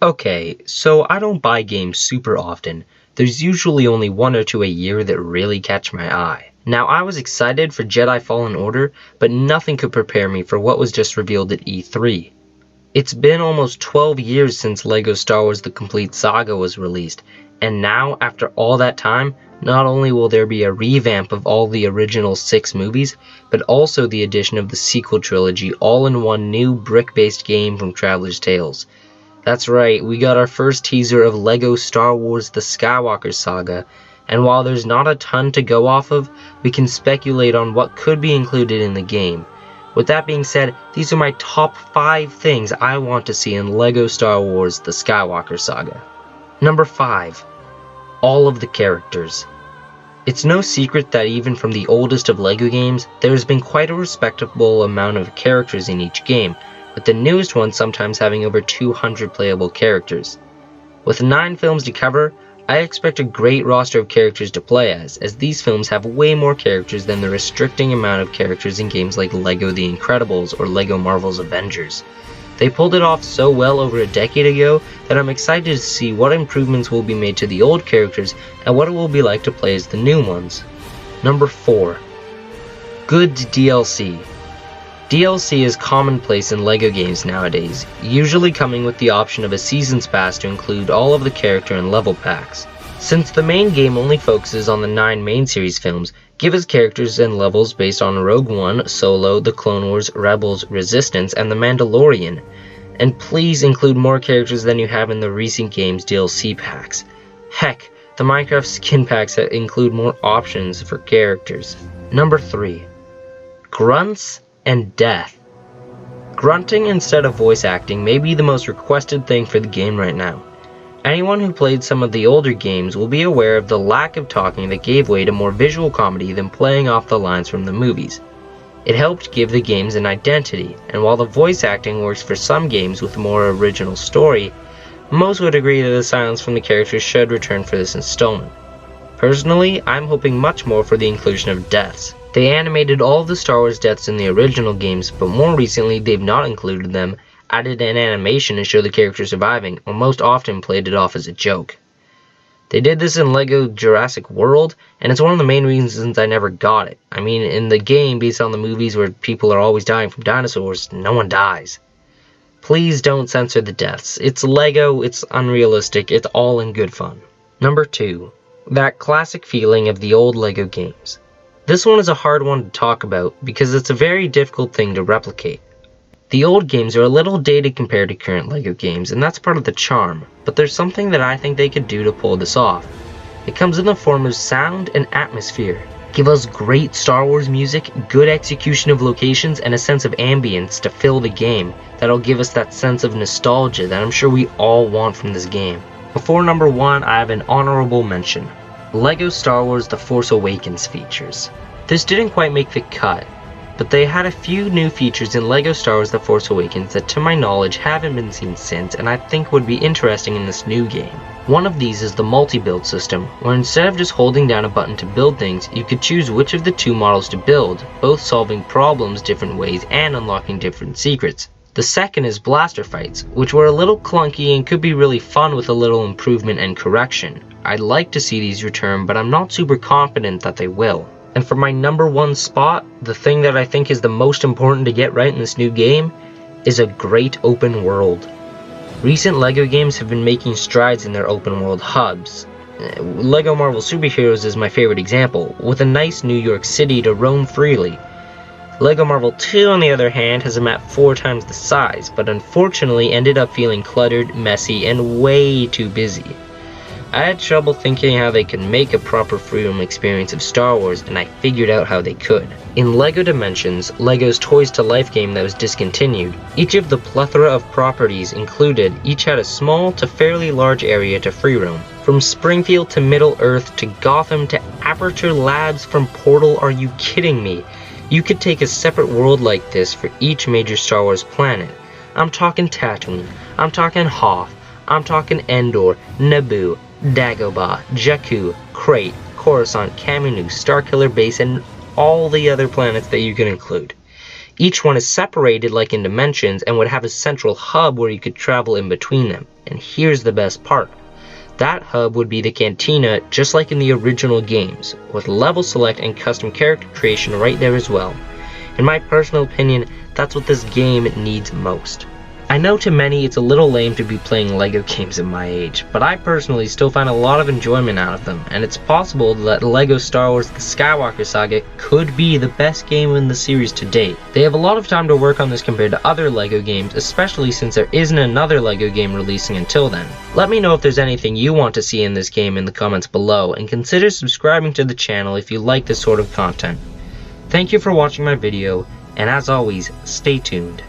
Okay, so I don't buy games super often. There's usually only one or two a year that really catch my eye. Now, I was excited for Jedi Fallen Order, but nothing could prepare me for what was just revealed at E3. It's been almost 12 years since LEGO Star Wars The Complete Saga was released, and now, after all that time, not only will there be a revamp of all the original 6 movies, but also the addition of the sequel trilogy all in one new brick-based game from Traveller's Tales. That's right, we got our first teaser of LEGO Star Wars The Skywalker Saga, and while there's not a ton to go off of, we can speculate on what could be included in the game. With that being said, these are my top 5 things I want to see in LEGO Star Wars The Skywalker Saga. Number 5. All of the characters. It's no secret that even from the oldest of LEGO games, there has been quite a respectable amount of characters in each game, with the newest one sometimes having over 200 playable characters. With 9 films to cover, I expect a great roster of characters to play as these films have way more characters than the restricting amount of characters in games like LEGO The Incredibles or LEGO Marvel's Avengers. They pulled it off so well over a decade ago that I'm excited to see what improvements will be made to the old characters and what it will be like to play as the new ones. Number 4. Good DLC. DLC is commonplace in LEGO games nowadays, usually coming with the option of a Seasons Pass to include all of the character and level packs. Since the main game only focuses on the 9 main series films, give us characters and levels based on Rogue One, Solo, The Clone Wars, Rebels, Resistance, and The Mandalorian. And please include more characters than you have in the recent games' DLC packs. Heck, the Minecraft skin packs include more options for characters. Number 3. Grunts and death. Grunting instead of voice acting may be the most requested thing for the game right now. Anyone who played some of the older games will be aware of the lack of talking that gave way to more visual comedy than playing off the lines from the movies. It helped give the games an identity, and while the voice acting works for some games with a more original story, most would agree that the silence from the characters should return for this installment. Personally, I'm hoping much more for the inclusion of deaths. They animated all of the Star Wars deaths in the original games, but more recently they've not included them, added an animation to show the character surviving, or most often played it off as a joke. They did this in LEGO Jurassic World, and it's one of the main reasons I never got it. I mean, in the game based on the movies where people are always dying from dinosaurs, no one dies. Please don't censor the deaths. It's LEGO, it's unrealistic, it's all in good fun. Number 2. That classic feeling of the old LEGO games. This one is a hard one to talk about because it's a very difficult thing to replicate. The old games are a little dated compared to current LEGO games, and that's part of the charm, but there's something that I think they could do to pull this off. It comes in the form of sound and atmosphere. Give us great Star Wars music, good execution of locations, and a sense of ambience to fill the game that'll give us that sense of nostalgia that I'm sure we all want from this game. Before number 1, I have an honorable mention. LEGO Star Wars The Force Awakens features. This didn't quite make the cut, but they had a few new features in LEGO Star Wars The Force Awakens that to my knowledge haven't been seen since and I think would be interesting in this new game. One of these is the multi-build system, where instead of just holding down a button to build things, you could choose which of the 2 models to build, both solving problems different ways and unlocking different secrets. The second is blaster fights, which were a little clunky and could be really fun with a little improvement and correction. I'd like to see these return, but I'm not super confident that they will. And for my number 1 spot, the thing that I think is the most important to get right in this new game is a great open world. Recent LEGO games have been making strides in their open world hubs. LEGO Marvel Superheroes is my favorite example, with a nice New York City to roam freely. LEGO Marvel 2, on the other hand, has a map 4 times the size, but unfortunately ended up feeling cluttered, messy, and way too busy. I had trouble thinking how they could make a proper freedom experience of Star Wars, and I figured out how they could. In LEGO Dimensions, LEGO's Toys to Life game that was discontinued, each of the plethora of properties included each had a small to fairly large area to free roam. From Springfield to Middle-earth to Gotham to Aperture Labs from Portal, are you kidding me? You could take a separate world like this for each major Star Wars planet. I'm talking Tatooine, I'm talking Hoth, I'm talking Endor, Naboo, Dagobah, Jakku, Crate, Coruscant, Kamino, Starkiller Base, and all the other planets that you can include. Each one is separated like in dimensions and would have a central hub where you could travel in between them. And here's the best part. That hub would be the cantina, just like in the original games, with level select and custom character creation right there as well. In my personal opinion, that's what this game needs most. I know to many it's a little lame to be playing LEGO games at my age, but I personally still find a lot of enjoyment out of them, and it's possible that LEGO Star Wars The Skywalker Saga could be the best game in the series to date. They have a lot of time to work on this compared to other LEGO games, especially since there isn't another LEGO game releasing until then. Let me know if there's anything you want to see in this game in the comments below, and consider subscribing to the channel if you like this sort of content. Thank you for watching my video, and as always, stay tuned.